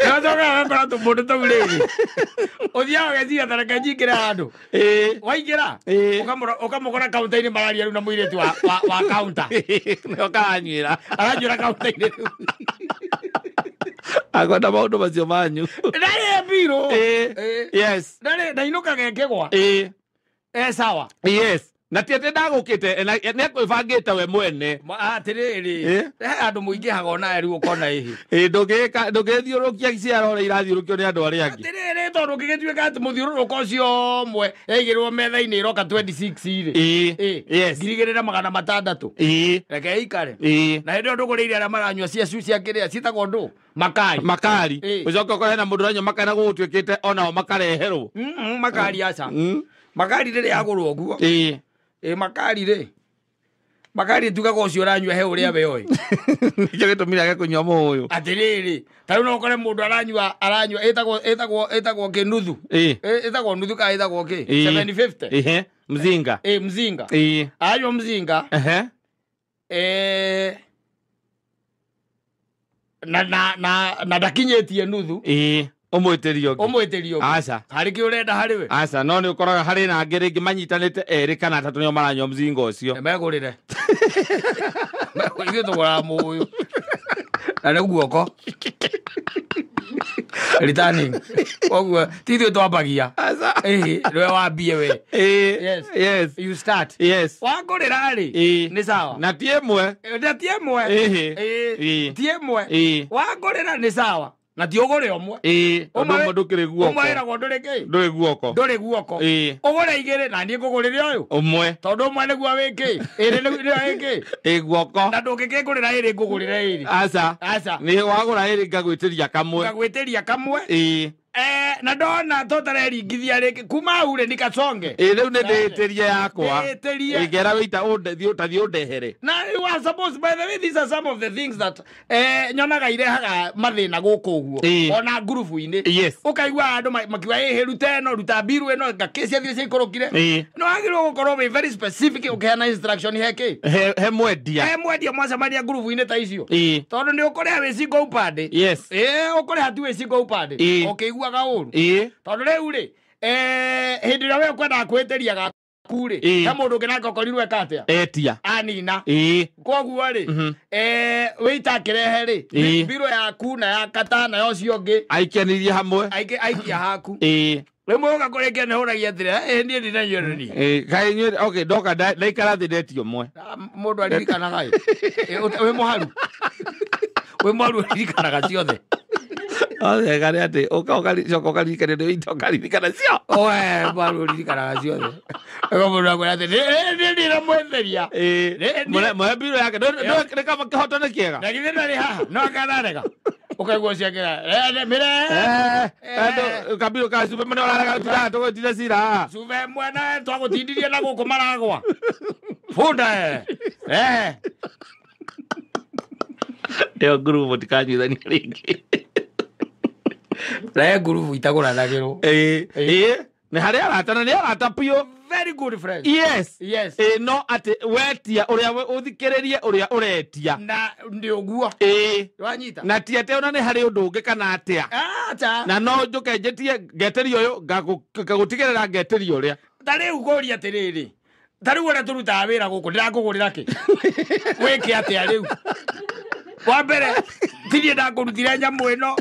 nacoka gakora tũmũndũ tũu rĩrĩ ũthiaga ũgeciria ta reke njingĩre handũ waingĩra ũkamũkora kaunta-inĩ mararia rĩu na mũirĩtu wa kaunta nĩo karanyuĩra kaunta-inĩ rĩu akwenda maũndũ macio manyu ndarĩ mbirũ ndainũkaga ekĩgwa sawa na ti atĩ ndagũkĩte nĩ ekwĩbangĩte we mwene atĩrĩrĩ he andũ mũingĩhaga ona rĩu ũkona ĩhĩ ndũngĩthiũrũkia ciara ũrĩa irathiũrũkio nĩ andũ arĩa angĩ atĩrĩrĩ tondũ ũngĩgĩtuĩka atĩ mũthiũrũrũko ũcio ũmwe yaigĩrĩrwo metha-inĩ ĩroka 26 rĩ 2,600 reke ĩikare na hĩndĩ ĩyo ndũgũrĩire arĩa maranyua ciacu cia kĩrĩa ciĩtagwo ndũ makari ũcoke ũkore hena mũndũ ũranyua makari na gũgũtuĩkĩte onao makareherwo makari aca makari rĩrĩ agũrwo ũguo makari tugaga ũcio ũranyua he ũrĩa we oĩ nĩkĩo gĩtũmire age kũnyua mũũyũ atĩrĩrĩ tarĩu no ũkore mũndũ aranyua ĩtagwo kĩnuthu ĩtagwo nuthu kana ĩtagwo kĩ 750 mzinga aranyua mzinga na ndakinyĩtie nuthu ũmwĩtĩrio aca harĩ kĩ ũrenda harĩ we aca no nĩ ũkoraga harĩ na angĩ rĩngĩ manyitanĩte erĩ kana atatũ nĩo maranyua mzinga ũcio megũrĩre ithuĩ tũgũraga mũũyũ na nĩ guoko returning koguo ti ithuĩ twambagia nĩwe wambie we you start wangũrĩra rĩ nĩ sawa na ti ĩmwe wangũrĩra nĩ sawa na ti ũgũre ũmwe ũmwe ndũkĩrĩ guoko ũmwe wĩragwo ndũrĩ guoko ũgũre igĩrĩ na niĩ ngũgũrĩre ũyũ ũmwe tondũ ũmwe nĩguo wĩkĩ ĩrĩ nĩguo wĩkĩ guoko na ndũngĩkĩngũrĩra ĩrĩ ngũgũrĩre ĩrĩ aca nĩ wagũra ĩrĩ ngagwĩtĩria kamwe na ndona totareringithia rĩngĩ kuma hau rĩ nikasonge rĩu nĩ ndĩtĩrie yakwa ngera wĩita ũtathiĩ ũndehere na you are supposed, by the way, these are some of the things that nyonaga irehaga mathĩna gũkũ ũguo ona ngurubu-inĩ ũkaigua andũ makiuga ĩhĩ ruta ĩno ruta mbiru ĩno ngakĩcia thiĩ ciaikũrũkire no wagĩrĩirwo gũkorwo wĩ very specific ũkĩheana instruction he mwendia mwacemania ngurubu-inĩ ta icio tondũ nĩ ũkũrĩa wĩ single upande ũkũrĩa hatu wĩ single upande ũkĩiguaga ũru tondũ rĩu rĩ hĩndĩ ĩrĩa we ũkwendaga kwĩtĩria kure ha mundu nginaka korirwe katia etia anina koguo ri wita kirehe ri biro yaku na ya katana yo ciongi aikenirie hamwe aikia haku we moga kurekia ne horagia thire ndie ndina yoroni kai nyu okay doka ndaikara thindetio mwe mundu aririkana gai we muharu we muharu aririkanaga ciothe Oye, gari ate, oka lirikana ndio itoka lirikana sio. Oe, bado lirikana sio. Ego mundu ate, ndira mwetheria. Mwe biro yake, no kama kahota na kiega. Na githina ri haha, no akanarega. Ukaigua ciakira. Mire. Ando kabiro ka super mwana wala ka to tira sira. Super mwana twagutindirie na guku maragwa. Funda. Eo grupo tikanyithani ringi. Re guru itagura ndagiro ne hari aratana ne aratapio very good friend yes no ate wetia uria uthikiririe uria uretia na ndio guo wanyita na tiate ona ne hari undu ungi kana atia na no njuke njetie ngeterio uyu ngagutigirira ngeterio uria tari ugoria atiriri tari wona turuta wira guku ndirakugurira ki wiki atia riu wa mbere tirie ndakurutire nyamu ino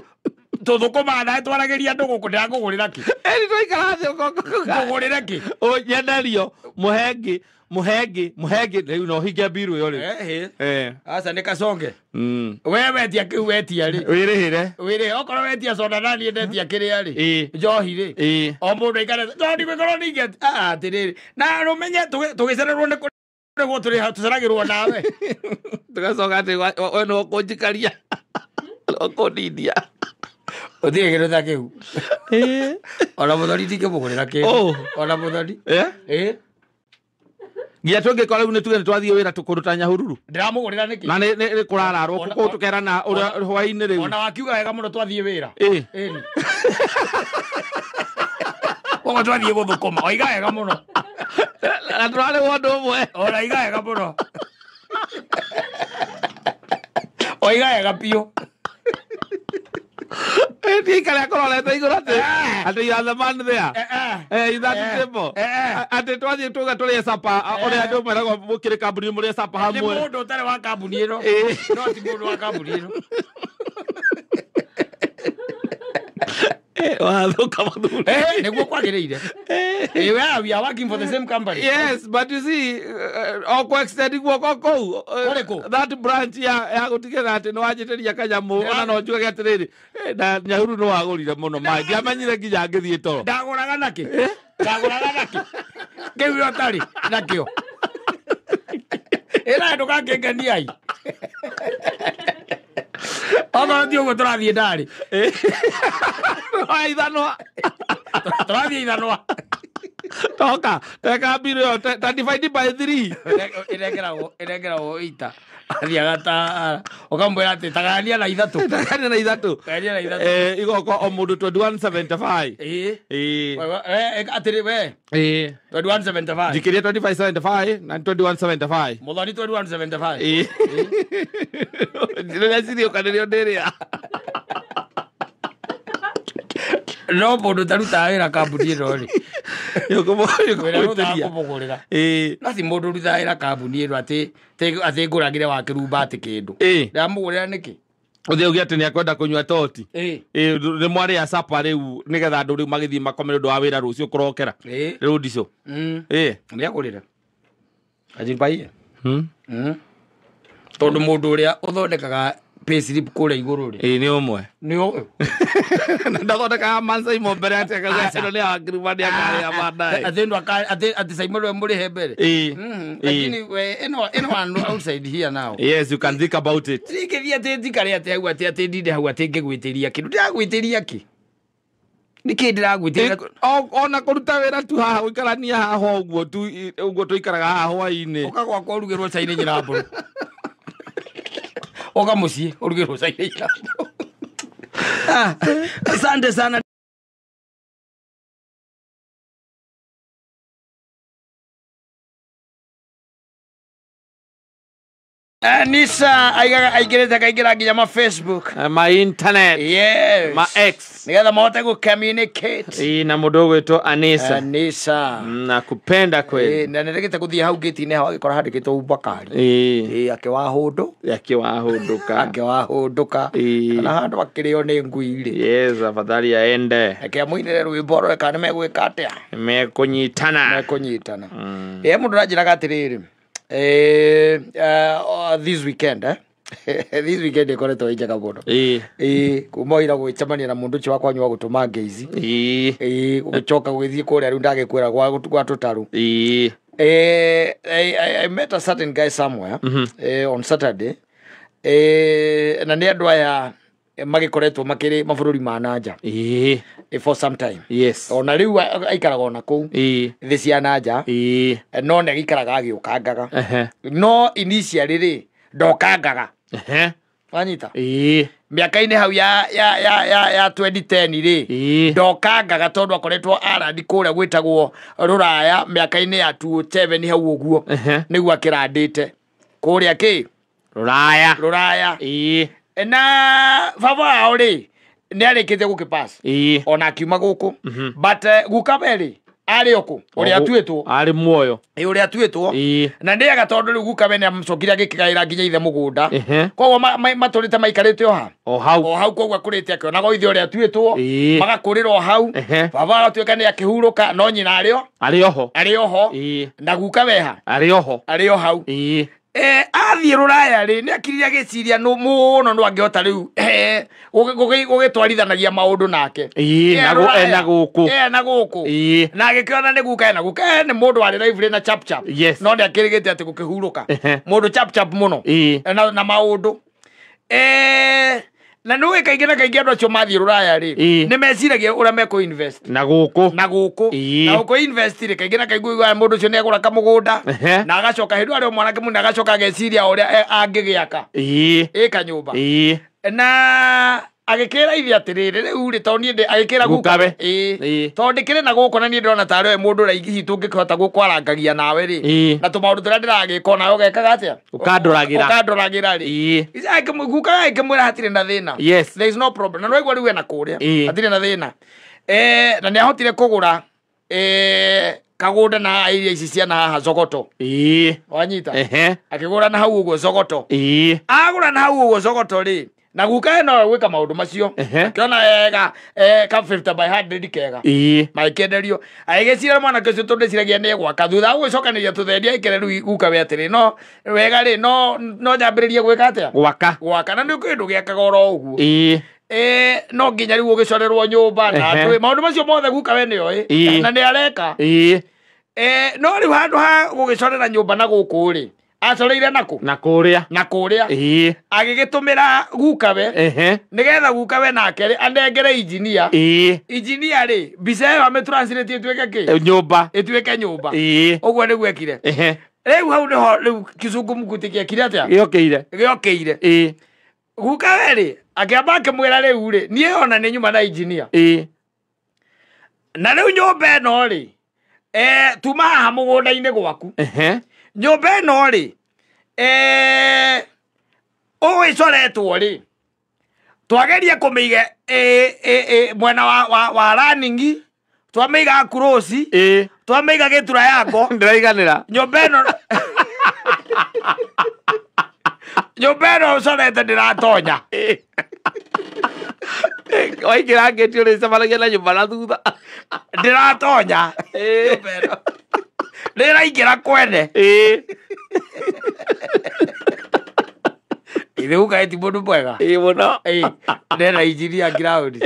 tuthukuma na twarageria ndu guku ndakugurira ki eri twaikara thi kugurira ki o nyendario muhenge riu no hinge biru yo ri asa ne kasonge wewe tia ki wetia ri wire okoro wetia soda nani ndetia kiria ri njohi ri o mundu ikare todi gwikoro ninge tiriri na rumenye tugicererwo ne go turi tuceragirwo nawe tugacoka ati we no kunjikaria okonidia othie gero kiu ona muthori tikimugurira ki ona muthori Gia tungi kora une tuge twathie wira tukuruta Nyahururu ndiramugurira niki na ni kurararwo kuko tukerana uria hwaini riu ona wakiuga wega muno twathie wira ni Oga twathie guthukuma oiga wega muno na turare wondu umwe ona iga wega muno oiga wega pio Eti kale korolete igurate ati ya the man there is that simple ati twathie tuga tuli sapa ore andu marago mukire kambuni muri sapa hamwe ni mundu tare wa kambuni ino no ti mundu wa kambuni ino wathuka mathuri niguo kwagiriire we are working for the same company yes but you see oko extending guoko kou that branch ya gutigera ati no wajiteria kanyamu ona no njuge atiriri na Nyahururu no wagurire muno mai ndiamenyire nginya ngithie toro ndaguraga naki kiwi otari nakio era ndo kakengania ai Oga ndio guturathie ndari ithanwa turathie ithanwa toka teka biro 35 by 3 irengeragwo ita athiaga ta ukambwira ati tagania na ithatu igoko o mundu 2175 atiri we 2175 dikiria 2575 na 2175 muthoni 2175 ndire sirio kanirio ndiria no mundu taruta wira kambuni ino ri yukumugurira nasi mundu ruta wira kambuni ino ati nguragire wa kirumba ati kindu ndamugurira niki uthie ugi ati ni akwenda kunywa toti ni mwari ya sapa riu nigetha andu riu magithii makome ndu wa wira rucio kurokera riu ndico ni agurira ajimbaie tondu mundu uria uthondekaga payslip kule iguru ri ni umwe ndathondeka Mansai mbere atekaga ino ni agiruma ni akaya badai atendo ati Simon muri hebere lakini we eno anu outside here now yes you can think about it tikithia tikari ati hau ati ndinde hau ati ngigwitiria kindu ndiragwitiria ki niki ndiragwitiria ona kuruta wira tu haha uikarania haha uguo tuikaraga haha hwaini ukagwa kwa rugirwo caine nyirambo oga mucie urugirwo caine nyirambo asante sana Nisa aigerete kaingira nginya ma Facebook, my internet, yes, my X, nigetha mahote gu communicate na mundu gwitwo Anisa. Anisa nakupenda kweli. Na nĩregete gũthiĩ hau gate-inĩ hau agĩkora handĩkĩtwo Ubakari akĩwahũndũka kana handũ akĩrĩo nĩ ngui-rĩ. Yes, afadhali aende akĩamũinĩre rwĩmbo rweka nĩmegwĩka atĩa, mekũnyitana. Mũndũ ranjĩraga atĩrĩrĩ, this weekend this weekend ĩkoretwo ĩ njega mũno. Kuma ira gwĩcemania na mũndũ ũcio wakwa nyua gũtũma ngeici, gũcoka gũgĩthiĩ kũrĩa rĩu ndagĩkwĩra gwa tũtarũ. I met a certain guy somewhere on Saturday, na nĩ andũ aya magĩkoretwo makĩrĩ mabũrũri ma nanja for some time. Yes. Ona rĩu aikaraga ona kũu thĩ cia nanja, no nĩ agĩikaraga agĩũkangaga, no initially-rĩ ndokangaga. Wanyita mĩaka-inĩ hau ya 2010-rĩ ndokangaga tondũ akoretwo arandi kũrĩa gwĩtagwo Rũraya mĩaka-inĩ ya 2007 hau ũguo nĩguo akĩrandĩte kũrĩa kĩ Rũraya. Na baba wao-rĩ nĩ arĩkĩte gũkĩpass ona akiuma gũkũ, but gukabe-rĩ arĩ oku ũrĩa atuĩtwo arĩ muoyo ũrĩa atuĩtwo, na nĩaga tondũ rĩu gukabe nĩ amũcokire agĩkĩgaĩra nginya ithe mũgũnda, koguo matũrĩte maikarĩte o hau koguo akũrĩte akĩonaga ithe ũrĩa atuĩtwo magakũrĩra o hau. Baba agatuĩka nĩ akĩhurũka, no nyina arĩ oho na gukabe arĩ o hau. Athiĩ Rũraya-rĩ nĩ akiririe agĩciria mũno no angĩhota rĩu gũgĩtwarithanagia maũndũ nake na gũkũ, na agĩkĩona nĩ guka nĩ mũndũ warĩ lively na chap no nĩ akĩrĩgĩte atĩ gũkĩhurũka mũndũ chap mũno na maũndũ. Na nĩwe kaingĩ na kaingĩ andũ acio mathiĩ Rũraya-rĩ nĩ meciragia ũrĩa mekũ-invest na gũkũ invest-rĩ kaingĩ na kaingĩ mũndũ ũcio nĩ agũra kamũgũnda na agacoka hĩndĩ arĩ o mwanake mũnene agacoka ageciria ũrĩa angĩgĩaka kanyũmba, na agĩkĩra ithe atĩrĩrĩ rĩu-rĩ tondũ niĩ agĩkĩra gukabe tondũ ndĩkĩrĩ na gũkũ na niĩ ndĩrona tarĩ we mũndũ ũrĩa hihi tũngĩkĩhota gũkwarangagia nawe-rĩ na tũmaũndũ tũrĩa ndĩragĩka ona ũgekaga atĩa ũkandoragĩra-rĩ. Gukaga agĩkĩmwĩra hatirĩ na thĩna, there is no problem, na nĩwaigua rĩu ena kũrĩa hatirĩ na thĩna. Na nĩ ahotire kũgũra kagũnda na iria ici cia na haha Zogoto, wanyita akĩgũra na hau ũguo Zogoto, agũra na hau ũguo Zogoto-rĩ na guka no gwĩka maũndũ macio akĩona wega ka 50 by 100 kega magĩkĩenderio, agĩgĩcira mwanake ũcio tondũ ndĩciragia nĩ egwaka thutha wa gũgĩcokanĩria tũthendi agĩkĩra rĩu guka we atĩrĩ no wega-rĩ no nyambĩrĩrie gwĩka atĩa gwaka, na nĩ kĩndũ gĩakaga oro ũguo. No nginya rĩu ũgĩcorerwo nyũmba na maũndũ macio mothe guka we nĩoĩ na nĩ areka. No rĩu handũ ha gũgĩcorera nyũmba na gũkũ-rĩ acoreire na kũrĩa agĩgĩtũmĩra gukabe nĩgetha gukabe nake anengere engineer-rĩ mbica ĩyo amĩtranslate ĩtuĩke nyũmba, ũguo nĩguo ekire. Rĩu hau nĩho rĩu kĩcungu mũkuti gĩekire atĩa gĩokĩire. Gukabe-rĩ akĩamba akĩmwĩra rĩu-rĩ niĩ ona nĩ nyuma na engineer, na rĩu nyũmba ĩno-rĩ tuma haha mũgũnda-inĩ gwaku nyũmba ĩno-rĩ ũgĩcoretwo-rĩ twageria kũmĩiga mwena wa running, twamĩiga close, twamĩiga gĩtura yako ndĩraiganĩra nyũmba ĩno ũcorete ndĩratonya waingĩra ngĩti ũrĩcemanagia na nyũmba na thutha ndĩratonya ndĩraingĩra kwene ithe guka ti mũndũ mwega mũno ndĩra engineer ground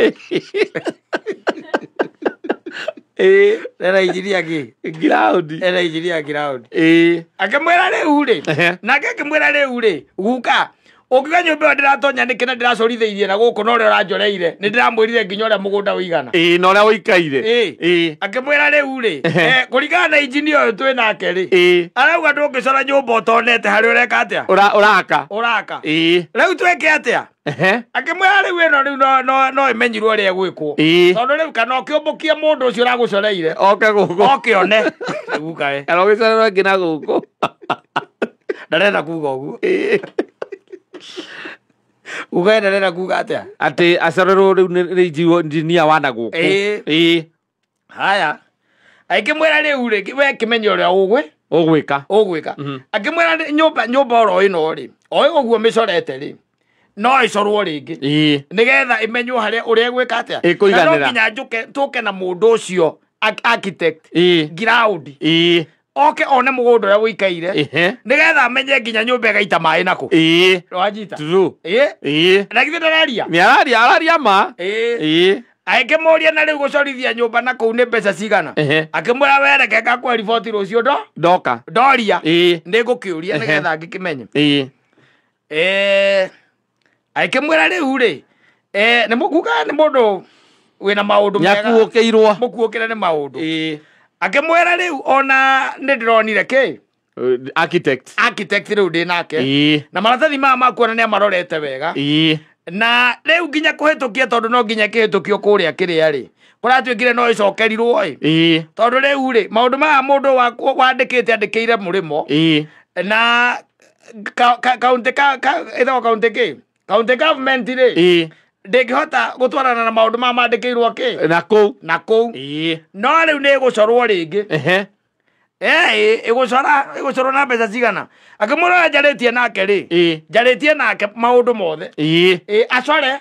ndĩra engineer ground akĩmwĩra rĩu-rĩ nake akĩmwĩra rĩu-rĩ guka ũngĩga nyũmba ĩyo ndĩratonya nĩkĩ na ndĩracorithĩirie na gũkũ no ũrĩa ũranjoreire nĩ ndĩramwĩrire nginya ũrĩa mũgũnda ũigana na ũrĩa ũikaire. Akĩmwĩra rĩu-rĩ kũringana na engineer ũyũ twĩ nake-rĩ arauga ndũngĩcora nyũmba ũtonete harĩa ũreka atĩa ũraka rĩu twĩke atĩa. Akĩmwĩra rĩu ĩno rĩu no ĩmenyirwo ũrĩa ĩgwĩkwo tondũ rĩu kana ũkĩũmbũkie mũndũ ũcio ũragũcoreire oke gũkũ one gukae kana ũgĩcorerwo ngĩ na gũkũ ndarenda kuga uguo ugae ndarenda kuga atia ati acorerwo riu ni engineer wana guku haya aikimwera riu ri we kimenyo ria ugwika akimwera nyumba oro ino ri oi uguo micorete ri no icorwo ringi nigetha imenywo haria uria gwika atia no nginya njuke tuke na mundu ucio architect ground oke one mugondo ya wikaire nigetha amenye nginya nyumba gaita mai nako rwajita na githe ndararia ni araria ma aikemoria na riu gucorithia nyumba na kuu ni mbeca cigana akimwira wereke ngakwa report rucio ndoka ndoria nigukiuria nigetha ngikimenye aikimwira riu ri ni mukuga ni mundu wina maundu mega nyakuukiirwo mukuukira ni maundu akimwira riu ona ndironire ki architect riu ndi nake na maratathi ma kuona ni amarorete wega na riu nginya kuhitukia tondu no nginya kihitukio kuria kiria ri kuratuikire no icokerirwo tondu riu ri maundu ma mundu wandikite andikire murimo na county government ri ndingihota gutwarana na maundu ma mandikirwo ki na kou no riu ni gucorwo ringi igucorwo na mbeca cigana akimwira njaritie nake ri njaritie nake maundu mothe acore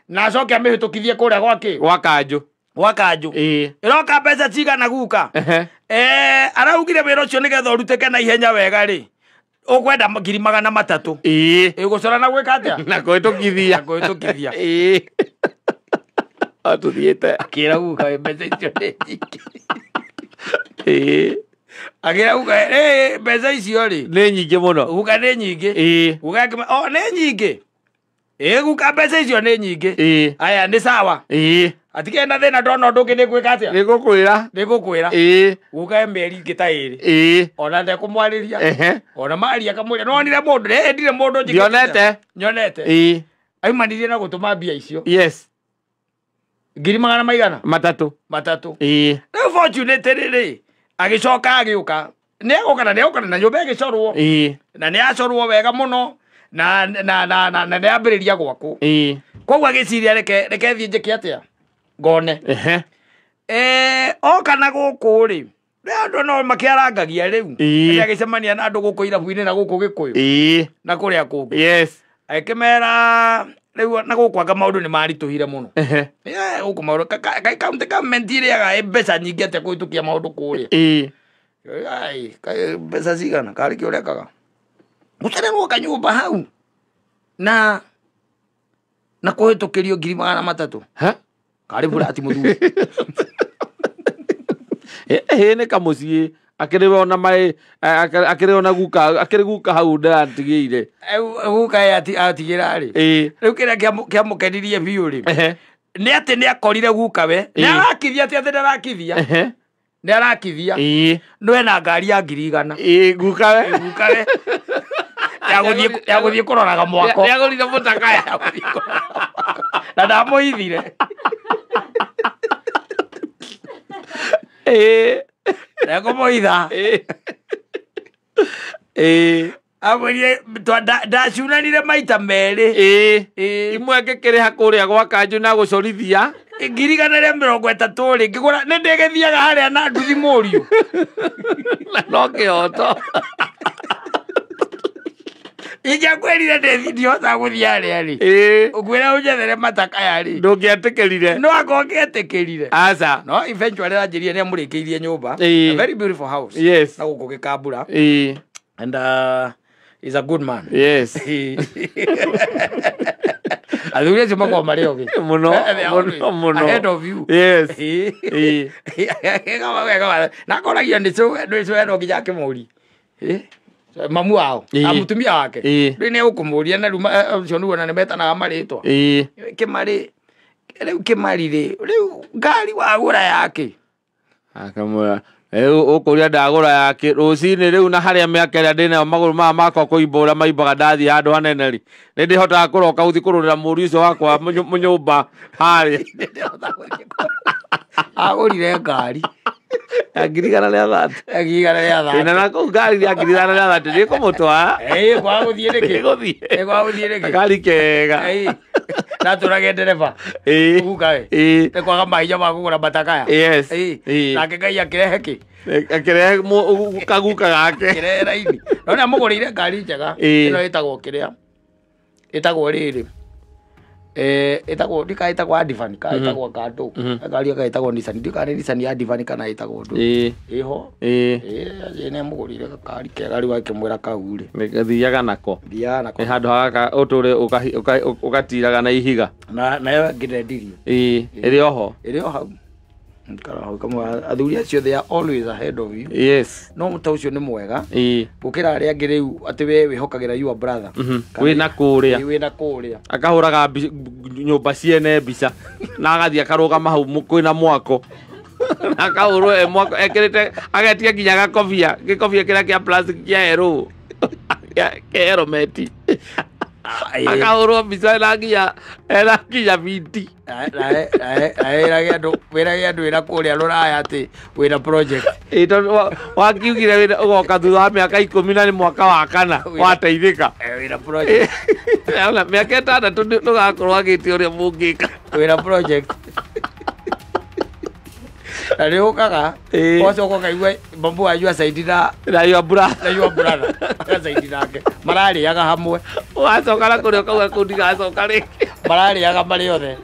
na acoke amihitukithie kuria gwa kanju iroka mbeca cigana guka araugire wira ucio nigetha urutike na ihenya wega ri ukwenda 300,000 igucora na gwika atia na kuhitukithia atuthiete akira guka mbeca icio ni nyingi agira guka mbeca icio ri ni nyingi muno guka ni nyingi guka ni nyingi guka mbeca icio ni nyingi aya ni sawa atikenda thina ndona undu ungi ni gwika atia nigukwira guka meri ngita iri ona ndekumwariria ona maria kamwira no nire mundu ndire mundu nyonete aimanirie na gutuma mbia icio 300 maigana matatu riu fortunate riri agicoka agiuka neguka na nyumba igicorwo na ni acorwo wega muno na ni ambiriria gwaku koguo agiciria reke thie njike atia ngone oka na guku ri andu no makiarangagia riu agicemania na andu guku irabu-ini na guku gikuyu na kuria kungi akimera riu na guku anga maundu ni marituhire muno guku maundu county government iriaga mbeca nyingi atia kuhitukia maundu kuria mbeca cigana kari kiurekaga gucererwo kanyumba hau na kuhitukirio 300,000 kari burati muthuri ni kamucii akiriona mai akiriona guka hau ndatigiire guka atigira ri riu kiria kiamukenirie biu ri ni ati ni akorire guka we ni arakithia ati ndarakithia ni arakithia no ena ngari ya 100,000 guka we ya guthie kuroraga mwako yagurire mutakaya na ndamuithire ndakumuitha amwire ndacunanire maita meri imwe ngikiriha kuria gwa kanju na gucorithia 130 ri ngigura ni ndigithiaga haria na nduthi muriu no kioto ija kwirire ndihota guthia haria ri ugwira unjethere matakaya ri ndungiatikirire no akongetikirire aca no eventually ranjirie ni amurikiirie nyumba a very beautiful house na guku gikambura and he's a good man athuri acio makoragwo marĩ ogĩ muno ahead of you na akoragia nĩcwe no nginya akĩmũri mamu wao amutumia wake rĩu nĩ egũkũmũria na rĩu ũcio nĩguo na nĩ metanaga marĩtwa kĩmarĩ rĩu kĩmari rĩu ngari wagũra yake akamwĩra ukuria ndagura yake rucini riu na haria miaka ria ndinayo maguru maya makwa kuimba uria maimbaga ndathie handu hanene ri ni ndihotaga kuroka uthi kururira muri ucio wakwa munyumba haria agurire ngari Agirigana le athatu. Agirigana le athatu. Ina na ko ngari ya agirigana le athatu. Ni ko mutwa. Kwa guthie riki. Kwa guthie riki. Ngari kega. Na turage dereva. Ugae. Te kwa kama ija ba kugura batakaya. Yes. Na ke kai akirehe ki. Akirehe kaguka gake. Akirehe raini. Nona mugurire ngari njega. Ino itagwo kiria. Itagwo riri. Itagwo ndika itagwo Advan ka itagwo kando ngari ka itagwo Nissan ndika Nissan ya Advan kana itagwo ndu iho ine mugurire kari kega riwa kimwira kahure ngathiaga nako handu haka uturi ugatiraga na ihiga na ngirendirio iri oho hau kama athuri acio they are always ahead of you. Yes. No muta ucio ni mwega. Gukira aria angi riu ati we wihokagira your brother. Wina kuria. Wina kuria. Akahuraga nyumba ciene mbica na agathia karugama hau kwina mwako. Akahurwo mwako ekirite agetia nginya gakobia gikobia kira kia plastic kia hero. Ya helmet. Akahurwo mbica na nginya viti. Aerage andu wira kuria ruraya ati wira project wakiugire wira ugoka thutha wa miaka 10 na ni mwaka wa 4 wateithika wira project ona miaka 6 ndugakorwo agiti uria mungika wira project ari ukaga oco ko kaigwa bambu ajua saidira na your brother aka saidira ke marari aga hamwe wacoka na kurio kauga kundiga acoka ringi marari aga mari othe